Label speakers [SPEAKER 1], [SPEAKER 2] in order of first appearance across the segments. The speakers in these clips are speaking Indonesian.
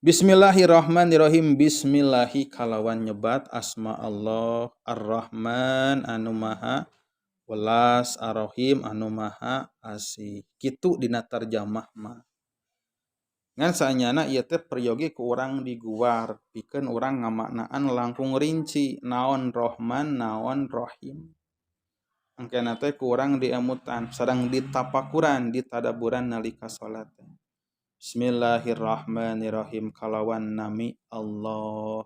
[SPEAKER 1] Bismillahirrahmanirrahim. Bismillahi kalawan nyebat asma Allah Ar-Rahman anu maha welas Ar-Rahim anu maha asih. Kitu dina tarjamah mah. Ngan saenyana ieu teh peryogi ku urang diguar pikeun urang ngamaknaan langkung rinci naon Rahman naon Rahim. Angkena teh ku urang diemutan sareng ditapakuran ditadaburan nalika salat. Bismillahirrahmanirrahim kalawan nami Allah.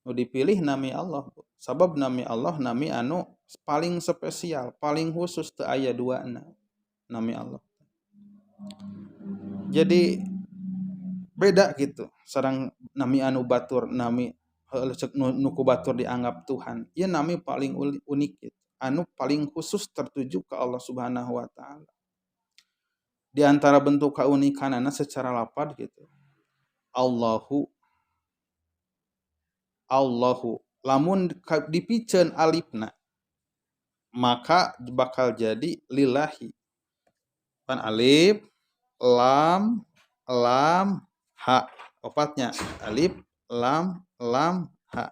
[SPEAKER 1] Nu dipilih nami Allah. Sabab nami Allah nami anu paling spesial, paling khusus teu aya duana. Nami Allah. Jadi beda gitu sareng nami anu batur, nami nu ku batur dianggap Tuhan. Ieu nami paling unik gitu. Anu paling khusus tertuju ke Allah Subhanahu wa taala. Di antara bentuk keunikanana secara lapad gitu. Allahu lamun dipiceun alifna maka bakal jadi lillahi. Pan alif lam ha opatnya alif lam ha.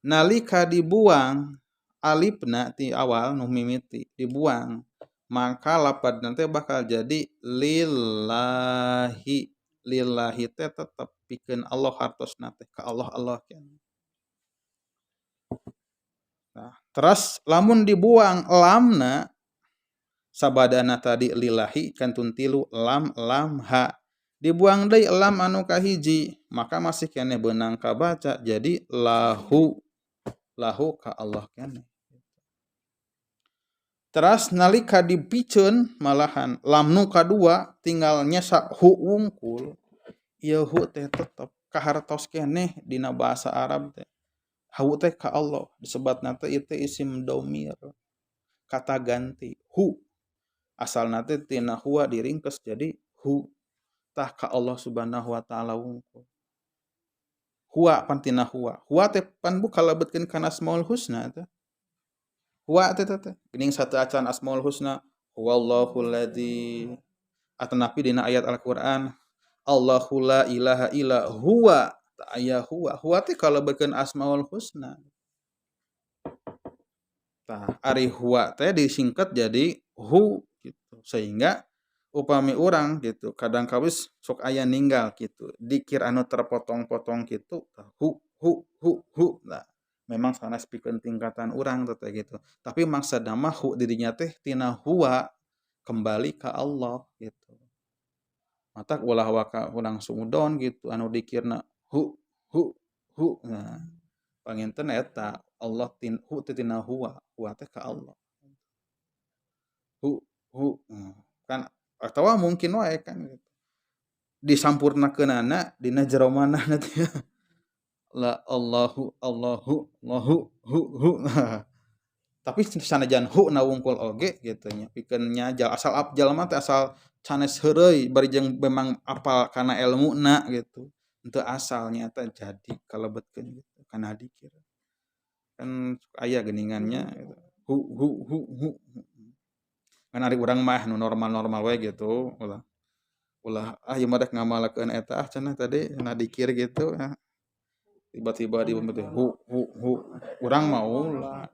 [SPEAKER 1] Nalika dibuang alifna ti awal nu mimiti dibuang maka lapad nanti bakal jadi lillahi. Lillahi teh tetep pikeun Allah hartosna teh ka Allah kan. Nah, terus lamun dibuang lamna sabadana tadi lillahi kantun tilu lam ha. Dibuang deui lam anu kahiji maka masih keneh beunang kabaca jadi lahu ka Allah keneh. Teras nalika dipiceun malahan lam nu kadua tinggal nyesa hu wungkul. Ieu hu teh tetep kahartos keneh dina bahasa Arab teh. Hu teh ka Allah disebutna teh ieu teh isim dhamir. Kata ganti hu. Asalna teh tina huwa diringkes jadi hu. Tah ka Allah Subhanahu wa taala wungkul. Huwa pan tina huwa. Huwa teh pan bu kalebetkeun kana Asmaul Husna teh. Huwa teh geuning satu acan Asmaul Husna huwallahul ladzi atanapi dina ayat Al-Qur'an Allahu la ilaha illa huwa ta aya huwa. Huwa teh kalebetkeun Asmaul Husna. Tah ari huwa teh disingkat jadi hu gitu. Sehingga upami urang gitu kadang kawis sok aya ninggal gitu. Dikir anu terpotong-potong gitu hu. Nah, memang sanes pikeun tingkatan urang teh gitu. Tapi maksudna mah hu dirinya teh tina huwa kembali ka Allah gitu. Mata ulah waka urang sumudon gitu anu dikirna hu. Nah, panginten eta Allah hu teh tina huwa teh ka Allah. Hu kan atawa mungkin wae kan gitu. Disampurnakeunana dina jero manehna teh la Allahu hu. Tapi sanajan hu na wungkul oge gitu nya pikeun nyajal asal abjal mah teh asal sanes heureuy bari jeung memang apal kana ilmuna gitu. Henteu asal nyata jadi kalebetkeun gitu kana dikir. Kan aya geuningannya gitu. Hu. Kan ari urang mah nu normal-normal we gitu ulah ieu mah rek ngamalakeun eta cenah tadi na dikir gitu tiba-tiba di hu. Urang mah ulah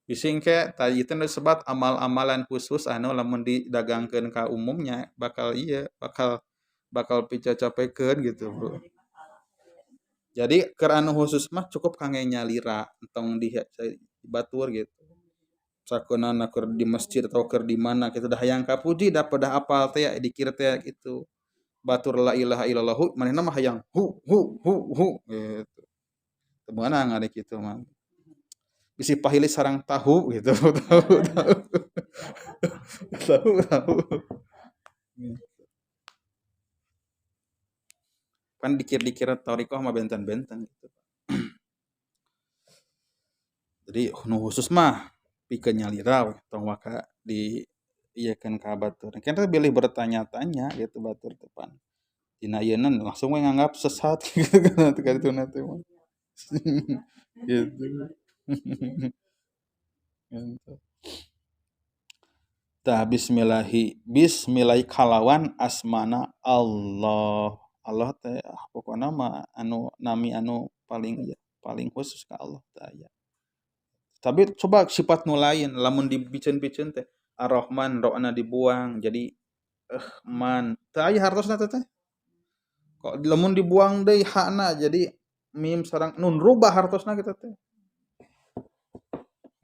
[SPEAKER 1] bising ke tadi itu disebut amal-amalan khusus anu lamun didagangkeun ka umumnya bakal picacapekeun gitu bro. Jadi keur anu khusus mah cukup kangge nyalira entong di batur gitu. Sakeunana keur di masjid atau keur di mana kita dah hayang kapuji da pada apal teh dikir teh gitu. Batur la ilaha illallah manehna mah hayang hu gitu. Teu meunang ari kitu mah. Bisi pahili sarang tahu gitu. Tahu. Kan dikir-dikir thariqah mah benten-benten gitu. Jadi nu khusus mah pikeun nyalira we tong waka di ieukeun ka batur. Kan teh bilih bertanya-tanya gitu batur teh pan. Dina ieuna langsung we nganggap sesat gitu kan kartuna teh mah. Gitu. Gitu. tah bismillahi kalawan asmana Allah. Allah teh pokona mah anu nami anu paling khusus ka Allah teh aya. Tapi coba sifat nu lain lamun dibiceun-biceun teh Ar-Rahman ro'na dibuang jadi man teu aya hartosna teh. Kok lamun dibuang deui hakna jadi mim sareng nun rubah hartosna kitu teh.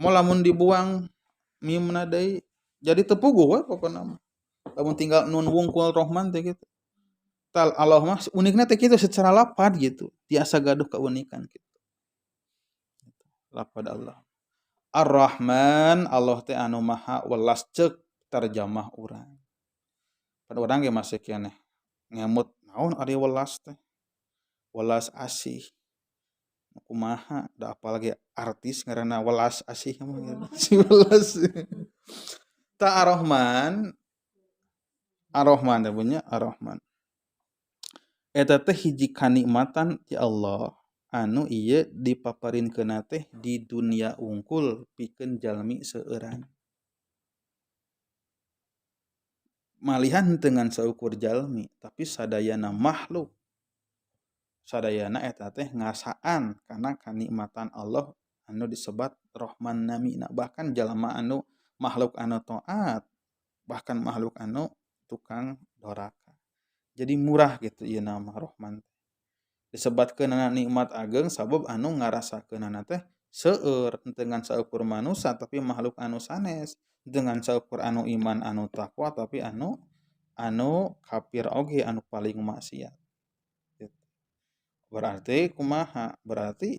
[SPEAKER 1] Mau lamun dibuang mimna deui jadi teu puguh we pokona mah. Lamun tinggal nun wungkul Rahman teh gitu. Tal Allah mah unikna teh kitu secara lafaz gitu. Tiasa gaduh keunikan gitu. Lafaz Allah. Ar-Rahman Allah teh anu maha welas ceuk terjemah urang. Pada urang ge masih keneh ngemut naon ari welas teh. Welas asih. Kumaha da apalagi artis ngaranna welas asih si welas. Ta Ar-Rahman Ar-Rahman teh punya Ar-Rahman. Eta teh hiji kanikmatan ti Allah anu ieu dipaparinkeunna teh di dunia unggul pikeun jalmi seueuran. Malihan henteu ngan saukur jalmi, tapi sadayana makhluk. Sadayana eta teh ngasaan kana kanikmatan Allah anu disebat Rahman namina. Bahkan jalma anu makhluk anu taat, bahkan makhluk anu tukang doraka. Jadi murah gitu ieu nama Rahman. Disebatkeunna nikmat ageng sabab anu ngarasakeunana teh seueur henteu ngan saukur manusia tapi makhluk anu sanes, dengan saukur anu iman anu takwa tapi anu kafir oge anu paling maksiat. Berarti kumaha? Berarti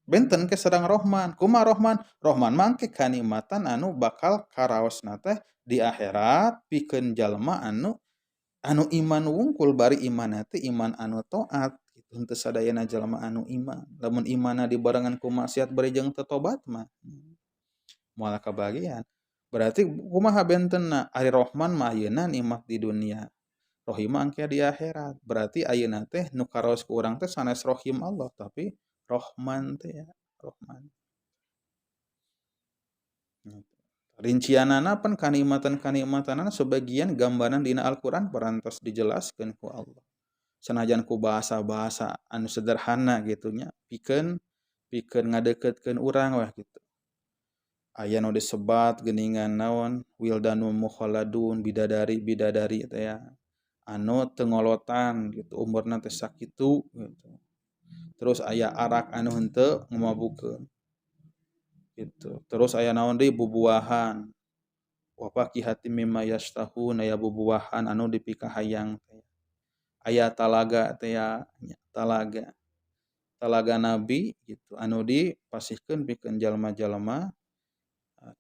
[SPEAKER 1] benten ke sedang Rahman. Kumaha Rahman? Rahman mangke kanikmatan anu bakal karaosna teh di akhirat pikeun jalma anu iman wungkul bari iman teh iman anu taat gitu. Henteu sadayana jalma anu iman. Lamun imanna dibarengan ku maksiat bari jeung teu tobat mah moal kabagian. Berarti kumaha bentenna? Ari Rahman mah ayeuna nikmat di dunia. Rohim angke di akhirat. Berarti ayeuna teh nu karaos ku urang teh sanes rohim Allah tapi Rahman teh ya, Rahman. Rincianana pan kanikmatan-kanikmatanana sebagian gambaran dina Al-Qur'an parantos dijelaskeun ku Allah. Sanajan ku bahasa-bahasa anu sederhana gitu nya pikeun ngadeukeutkeun urang weh gitu. Aya nu disebat geuningan naon wildanul mukhalladun bidadari teh ya. Anu teu ngolotan gitu umurna teh sakitu gitu. Terus aya arak anu henteu ngamabukeun. Gitu. Terus aya naon deui bubuahan. Wa faqihatin mimma yashtahun aya bubuahan anu dipikahayang teh. Aya talaga teh ya, talaga. Talaga Nabi gitu anu dipasihkeun pikeun jalma-jalma.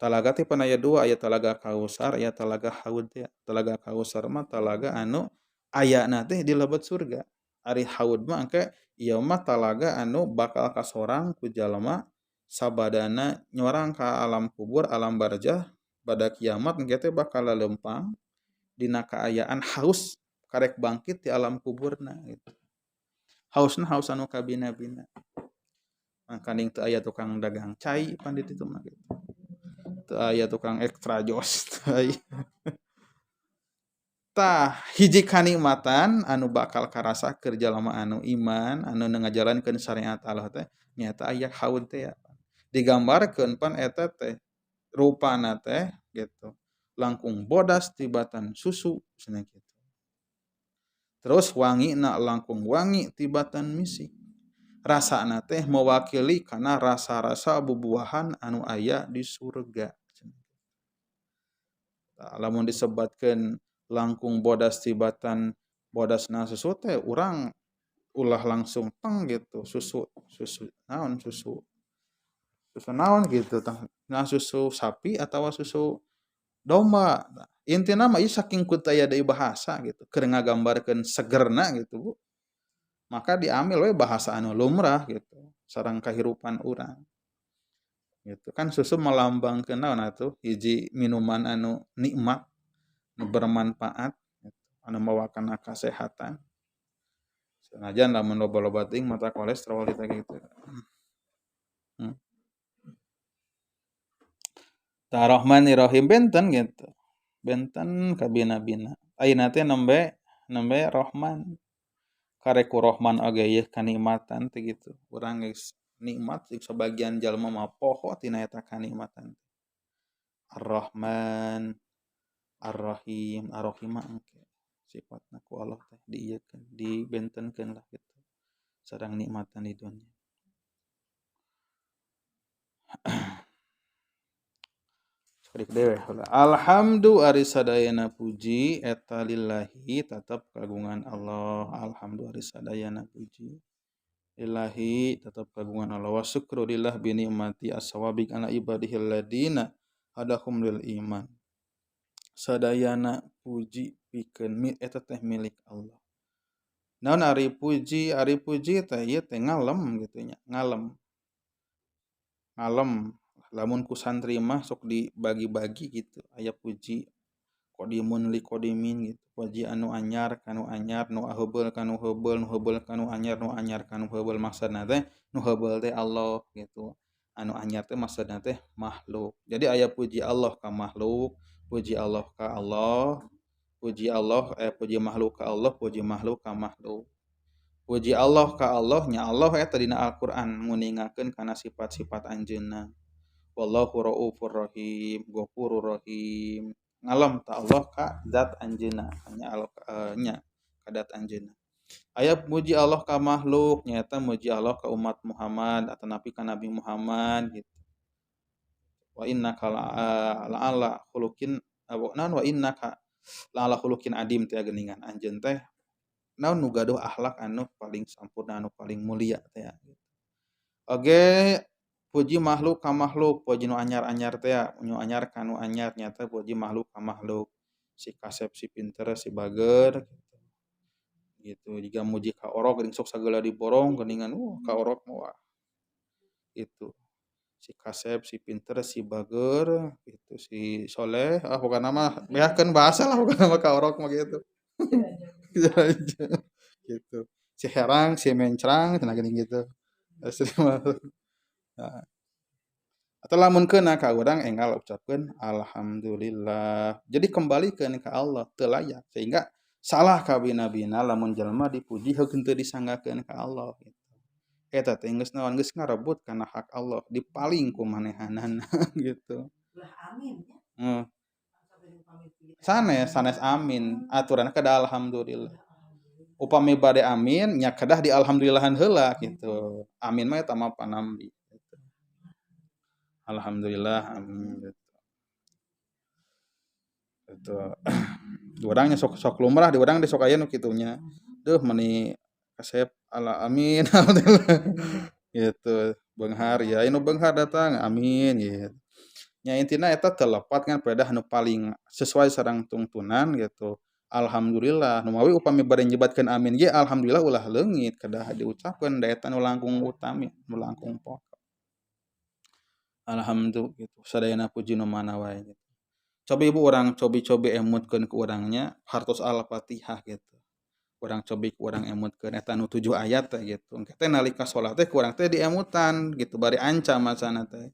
[SPEAKER 1] Talaga teh pan aya dua, aya talaga Kausar, aya talaga Haud teh. Talaga Kausar mah talaga anu ayana teh di lebet surga. Ari Haud mah engke ieu mah talaga anu bakal kasorang ku jalma sabadana nyorang ka alam kubur, alam barzah, pada kiamat engke teh bakal lempang dina kaayaan haus karek bangkit di alam kuburna gitu. Hausna haus anu kabina-bina. Mangkaning teu aya tukang dagang cai pan di ditu mah gitu. Teu aya tukang ekstra jos teu aya. Tah hiji kanikmatan anu bakal karasa keur jalma anu iman anu ngajalankeun syariat Allah teh nyata aya haud teh ya. Digambarkeun pan eta teh rupana teh gitu. Langkung bodas tibatan susu cenah kitu. Terus wangina langkung wangi tibatan misik. Rasana teh mewakili kana rasa-rasa bubuahan anu aya di surga. Lamun disebatkeun langkung bodas tibatan bodasna susu teh urang ulah langsung teng gitu susu naon gitu nah susu sapi atau susu domba. Intina mah ieu saking ku teu aya deui bahasa gitu keur ngagambarkeun segerna gitu Bu. Maka diambil we bahasa anu lumrah gitu sareng kahirupan urang. Gitu kan susu melambangkeun naon atuh hiji minuman anu nikmat nu bermanfaat gitu, anu mawa kana kasehatan. Sanajan lamun loba-loba teuing mata kolesterol eta gitu. Rahmanir Rahim benten gitu. Benten kabina-bina. Ayeuna teh nembe Rahman. Kareku Rahman oge yeuh kanikmatan teh gitu. Urang geus nikmat jeung sebagian jalma mah poho tina eta kanikmatan. Ar-Rahman, Ar-Rahim, Ar-Rahim mah engke sifatna ku Allah teh diieukeun, dibentenkeun lah gitu. Sareng nikmatan di dunya. Kudik dewe heula. Alhamdu ari sadayana puji eta lillahi tetep kagungan Allah. Alhamdu ari sadayana puji lillahi tetep kagungan Allah. Wa syukru lillah bi ni'mati as-sawabiq ala ibadihil ladina hadahum lil iman. Sadayana puji pikeun eta teh milik Allah. Naon ari puji? Ari puji teh ieu teh ngalem gitu nya, ngalem. Ngalem. Lamun ku santri mah sok dibagi-bagi gitu. Aya puji qodimun li qodimin gitu. Puji anu anyar kanu anyar, nu heubeul kanu heubeul, nu heubeul kanu anyar, nu anyar kanu heubeul. Maksudna teh nu heubeul teh Allah gitu. Anu anyar teh maksudna teh makhluk. Jadi aya puji Allah ka makhluk, puji Allah ka Allah, puji Allah puji makhluk ka Allah, puji makhluk ka makhluk. Puji Allah ka Allah nya Allah eta dina Al-Qur'an nguningakeun kana sifat-sifat anjeunna. Wallahu raufur rahim, ghafurur rahim. Ngalem ta Allah ka zat anjeunna, nya ka zat anjeunna. Aya muji Allah ka makhluk nyaeta muji Allah ka umat Muhammad atau nabi ka Nabi Muhammad gitu. Wa innaka la'ala khuluqin wa innaka la'ala khuluqin adim teh geuningan anjeun teh naon nu gaduh akhlak anu paling sampurna anu paling mulia teh. Oge puji makhluk ka makhluk, puji nu anyar-anyar teh nu anyar ka nu anyar nyata puji makhluk ka makhluk. Si kasep, si pinter, si bager gitu. Jiga muji ka orok geuning sok sagala diborong geuningan ka orok mah itu. Si kasep, si pinter, si bager gitu, si soleh pokona mah beakeun bahasa lah pokona mah ka orok mah gitu. Gitu. Si herang, si mencrang cenah geuning gitu. Asli mah. Atau lamun keuna ka urang enggal ucapkeun alhamdulillah. Jadi kembalikeun ka Allah teu layak sehingga salah kabina-bina lamun jalma dipuji heukeun teu disanggakeun ka Allah gitu. Eta teh geus naon geus ngarebut kana hak Allah dipaling ku manehanana gitu. Ulah amin nya. Sanes amin aturanna kada alhamdulillah. Upami bade amin nya kedah di alhamdulillahan heula gitu. Amin mah eta mah panambi. Alhamdulillah amin gitu. Di urang nya sok lumrah di urang sok aya nu kitu nya. Duh meuni kasep ala amin gitu. Beunghar ya anu beunghar datang amin gitu. Nya intina eta teu lepat ngan pedah nu paling sesuai sareng tuntunan gitu. Alhamdulillah nu mawi upami bade nyebatkeun amin ge alhamdulillah ulah leungit kedah diucapkeun da eta nu langkung utami nu langkung pokok. Alhamdulillah gitu. Sadayana puji nu mana wae gitu. Cobi ibu urang cobi emutkeun ku urangnya hartos Al-Fatihah gitu. Urang cobi ku urang emutkeun eta nu 7 ayat teh gitu. Engke teh nalika salat teh ku urang teh diemutan gitu bari anca macana teh.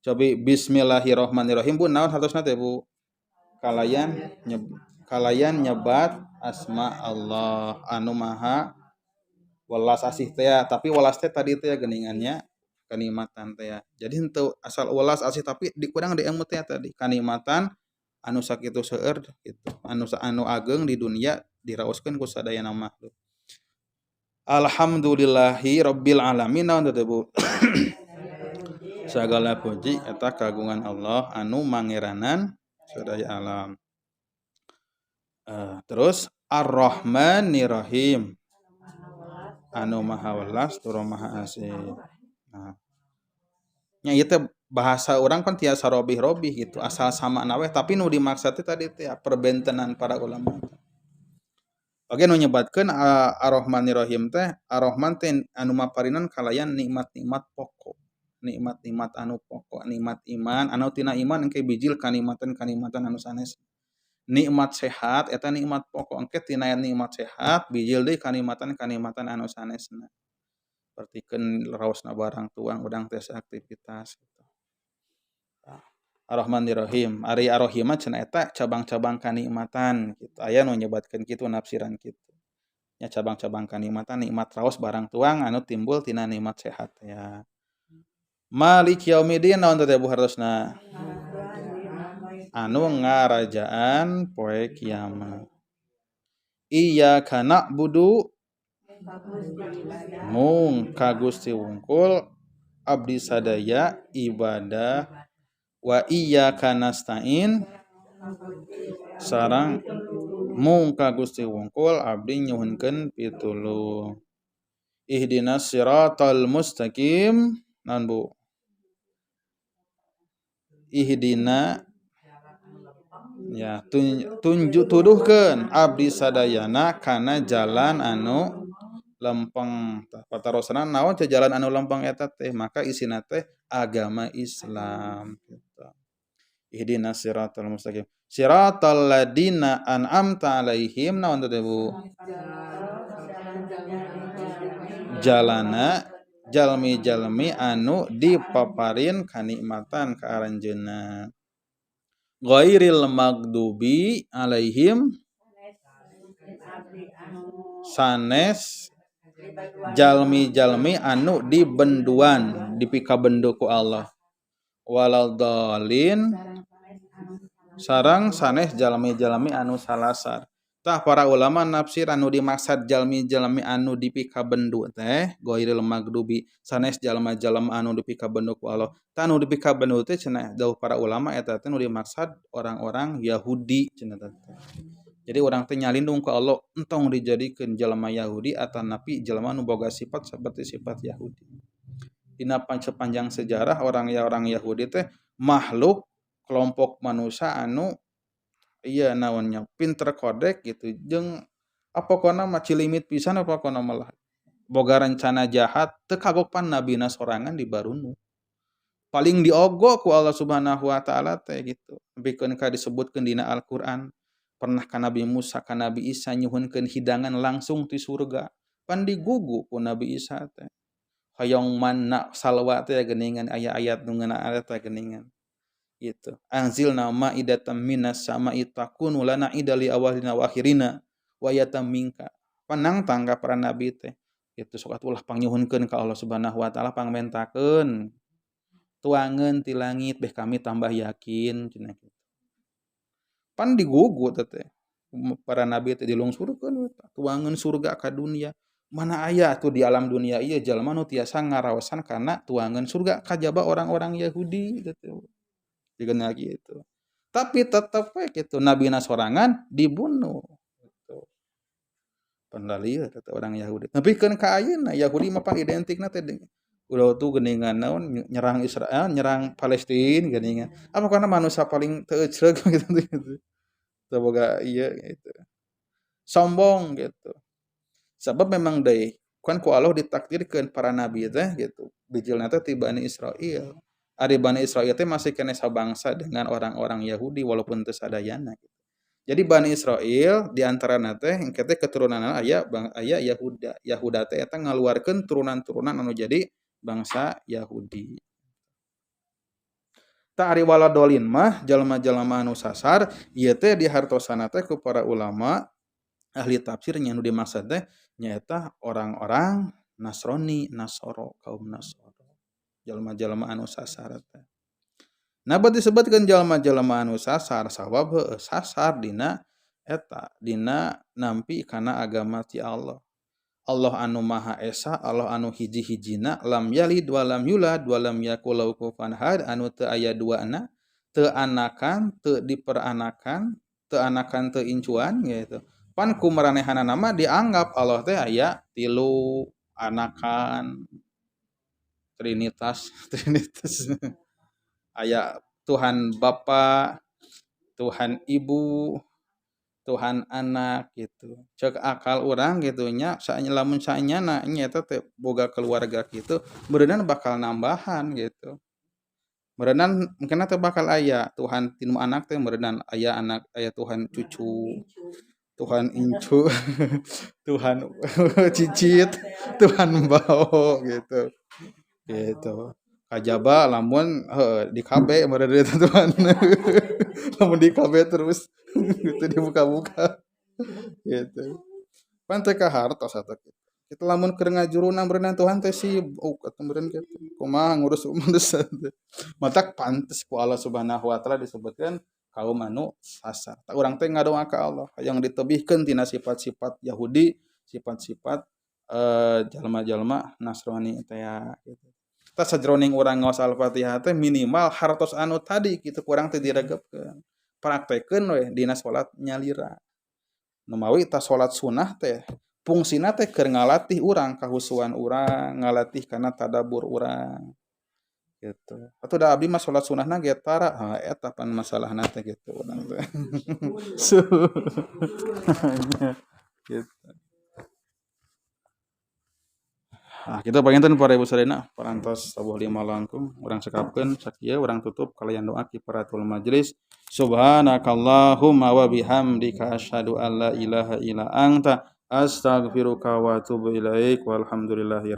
[SPEAKER 1] Cobi bismillahirrahmanirrahim Bu naon hartosna teh Bu? Kalayan nyebat asma Allah anu maha welas asih teh tapi welas teh tadi teh geuningannya kanikmatan teh. Jadi henteu asal welas asih tapi kurang diemut teh tadi kanikmatan anu sakitu seueur gitu. Anu ageng di dunia diraoskeun ku sadayana makhluk. Alhamdulillahi rabbil alamin naon teh Bu? Sagala puji eta kagungan Allah anu mangeranan sadaya alam. Terus Ar-Rahmanir-Rahim anu maha welas tur maha asih. Nah, nya ieu teh bahasa urang kan tiasa robih-robih gitu asal sama we tapi nu dimaksud tadi teh perbentenan para ulama. Oge nu nyebatkeun Ar-Rahmanir-Rahim teh Ar-Rahman teh anu maparinan kalayan nikmat-nikmat pokok. Nikmat-nikmat anu pokok, nikmat iman, anu tina iman engke bijil kanikmatan-kanikmatan anu sanes. Nikmat sehat eta nikmat pokok engke tina nikmat sehat bijil deui kanikmatan-kanikmatan anu sanesna. Partikeun raosna barang tuang urang tes aktivitas gitu. Ar-Rahmanir-Rahim. Ari Ar-Rahim mah cenah eta cabang-cabang kanikmatan gitu. Aya nu nyebatkeun kitu nafsiran kitu. Nya cabang-cabang kanikmatan nikmat raos barang tuang anu timbul tina nikmat sehat ya. Malik Yaumiddin naon teh Bu hartosna? Anu ngarajaan poe kiamat. Iyyaka na'budu mung ka Gusti wungkul abdi sadaya ibadah wa iyyaka nasta'in sareng mung ka Gusti wungkul abdi nyuhunkeun pitulung. Ihdinas siratal mustaqim naon Bu? Ihdina ya tuduhkeun abdi sadayana kana jalan anu lempeng. Patarosna naon teh jalan anu lempeng eta teh? Maka isina teh agama Islam gitu. Ihdinas siratal mustaqim. Siratal ladina an'amta alaihim naon teh Bu? Jalana jalmi-jalmi anu dipaparin kanikmatan ka aranjeunna. Ghairil magdubi alaihim sanes jalmi-jalmi anu dibenduan dipikabendu ku Allah. Walal dhalin sareng sanes jalmi-jalmi anu salasar. Tah para ulama nafsir anu dimaksud jalmi-jalmi anu dipikabendu teh ghairil magdubi sanes jalma-jalma anu dipikabendu ku Allah. Tah anu dipikabendu teh cenah dauh para ulama eta teh nu dimaksud orang-orang Yahudi cenah teh. Jadi orang teh nyalindung ku Allah entong dijadikeun jalma Yahudi atanapi jalma nu boga sifat seperti sifat Yahudi. Dina sepanjang sejarah orang Yahudi teh makhluk kelompok manusia anu iya naonnya pinter kodek gitu jeung apokona mah cilimit pisan apokona malah boga rencana jahat teu kagopan nabina sorangan di barunu. Paling diogo ku Allah Subhanahu wa taala teh gitu. Bikeun ka disebutkeun dina Al-Qur'an. Pernah ka Nabi Musa ka Nabi Isa nyuhunkeun hidangan langsung ti surga. Pan digugu ku Nabi Isa teh. Hoyong manna salwa teh geuningan aya ayat nu ngeunaan teh geuningan. Gitu. Anzilna ma'idatan minas sama'i takunu lana idali awalina wa akhirina wa yatam minka. Panang tangga para nabi teh. Itu sok atuh ulah panyuhunkeun ka Allah Subhanahu wa taala pangmentakeun. Tuangeun ti langit beh kami tambah yakin cenah kitu. Pan digugu teh para nabi teh dilungsurkeun tuangeun surga ka dunia. Mana aya tuh di alam dunia ieu jalma nu tiasa ngaraosan kana tuangeun surga kajaba orang-orang Yahudi gitu. Digana gitu. Tapi tetep we gitu nabina sorangan dibunuh gitu. Pandalieu kata orang Yahudi. Tapi kan ka ayeuna Yahudi mah pan identikna teh udah tuh geuningan naon nyerang Israel, nyerang Palestina geuningan. Apa karena manusia paling teu ecreg gitu. Teu boga ieu gitu. Sombong gitu. Sebab memang deui kan ku Allah ditakdirkeun para nabi teh gitu. Bijilna teh ti Bani Israil. Ari Bani Israil teh masih kena sabangsa dengan orang-orang Yahudi walaupun teu sadayana gitu. Jadi Bani Israil di antarana teh engke teh keturunanna aya Yahuda. Yahuda teh eta ngaluarkeun turunan-turunan anu jadi bangsa Yahudi. Ta ari waladolin mah jalma-jalma anu sasar ieu teh dihartosana teh ku para ulama ahli tafsir nya nu dimaksud teh nyaeta orang-orang Nasrani, Nasoro, kaum Nasoro. Jalma-jalma anu sasar teh. Nah beuh disebutkeun jalma-jalma anu sasar sabab heueuh sasar dina eta dina nampi kana agama ti Allah. Allah anu Maha Esa, Allah anu hiji-hijina, lam yalid wa lam yulad wa lam yakul lahu kufuwan ahad, anu teu aya duana, teu anakan, teu diperanakan, teu incuan gitu. Pan ku maranehanana mah dianggap Allah teh aya 3 anakan Trinitas aya Tuhan Bapa, Tuhan Ibu, Tuhan Anak gitu. Cek akal urang gitu nya lamun saenyana nya eta teh boga keluarga kitu, beureunan bakal nambahan gitu. Beureunan mungkin teh bakal aya Tuhan tinu anak teh beureunan aya anak aya Tuhan cucu, Tuhan incu, Tuhan cicit, Tuhan bau gitu. Gitu. kajaba lamun di KB mereka tentuan lamun di KB terus itu dibuka-buka gitu pan teh kahartos eta kitu kita lamun keur ngajuruna berenang Tuhan teh sibuk atuh meureun kitu kumaha ngurus manusia teh matak pantes ku Allah Subhanahu wa taala disebutkeun kaum anu sasar tak urang teh ngadoa ka Allah yang ditebihkeun tina sifat-sifat Yahudi sifat-sifat jalma-jalma Nasrani teh ya gitu kita sajroning urang ngaos Al-Fatihah teh minimal hartos anu tadi gitu kurang teh diregepkeun praktekeun we dina salat nyalira nu mawi tas salat sunah teh fungsina teh keur ngalatih urang kahusuan urang ngalatih kana tadabbur urang gitu atuh da abdi mah salat sunahna ge tara eta pan masalahna teh gitu urang teh gitu. Nah, kita panginten para ibu sadayana parantos sabuh lima langkung urang sekapkeun sakieu urang tutup kalayan doa kifaratul majlis subhanakallahumma wa bihamdika asyhadu an la ilaha illa anta astaghfiruka wa atubu ilaik walhamdulillahi